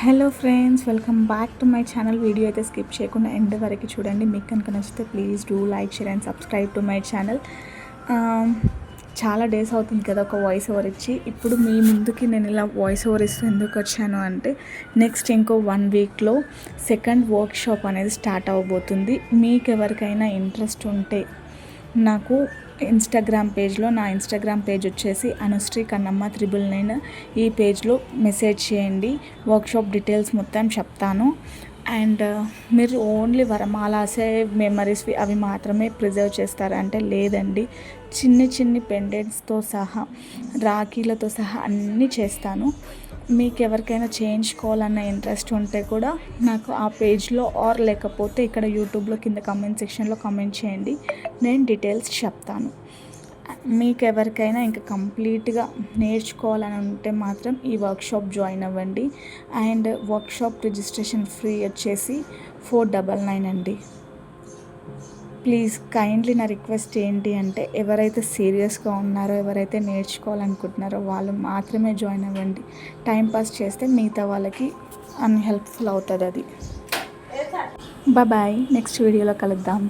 Hello friends, welcome back to my channel. Video అయితే skip చేయకుండా end వరకు చూడండి. మీకు కనుక నచ్చితే please do like, share and subscribe to my channel. చాలా డేస్ అవుతుంది కదా ఒక వాయిస్ ఓవర్ ఇచ్చి. ఇప్పుడు మీ ముందుకి నేను ఇలా వాయిస్ ఓవర్ ఇస్తూ ఎందుకు వచ్చాను అంటే, నెక్స్ట్ ఇంకో 1 వీక్లో సెకండ్ వర్క్షాప్ అనేది స్టార్ట్ అవ్వబోతుంది. మీకు ఎవరికైనా ఇంట్రెస్ట్ ఉంటే నాకు ఇన్స్టాగ్రామ్ పేజ్లో, నా ఇన్స్టాగ్రామ్ పేజ్ వచ్చేసి అనుశ్రీ కన్నమ్మ 999, ఈ పేజ్లో మెసేజ్ చేయండి. వర్క్షాప్ డీటెయిల్స్ మొత్తం చెప్తాను. అండ్ మీరు ఓన్లీ వరమాలాసే మెమరీస్ అవి మాత్రమే ప్రిజర్వ్ చేస్తారంటే లేదండి, చిన్ని పెండెంట్స్తో సహా, రాఖీలతో సహా అన్నీ చేస్తాను. మీకు ఎవరికైనా చేయించుకోవాలన్న ఇంట్రెస్ట్ ఉంటే కూడా నాకు ఆ పేజ్లో ఆర్ లేకపోతే ఇక్కడ యూట్యూబ్లో కింద కామెంట్ సెక్షన్లో కామెంట్ చేయండి, నేను డీటెయిల్స్ చెప్తాను. మీకు ఎవరికైనా ఇంకా కంప్లీట్గా నేర్చుకోవాలని ఉంటే మాత్రం ఈ వర్క్షాప్ జాయిన్ అవ్వండి. అండ్ వర్క్షాప్ రిజిస్ట్రేషన్ ఫ్రీ వచ్చేసి 499 అండి. ప్లీజ్ కైండ్లీ నా రిక్వెస్ట్ ఏంటి అంటే, ఎవరైతే సీరియస్గా ఉన్నారో, ఎవరైతే నేర్చుకోవాలనుకుంటున్నారో వాళ్ళు మాత్రమే జాయిన్ అవ్వండి. టైంపాస్ చేస్తే మిగతా వాళ్ళకి అన్హెల్ప్ఫుల్ అవుతుంది అది. బాయ్, నెక్స్ట్ వీడియోలో కలుద్దాం.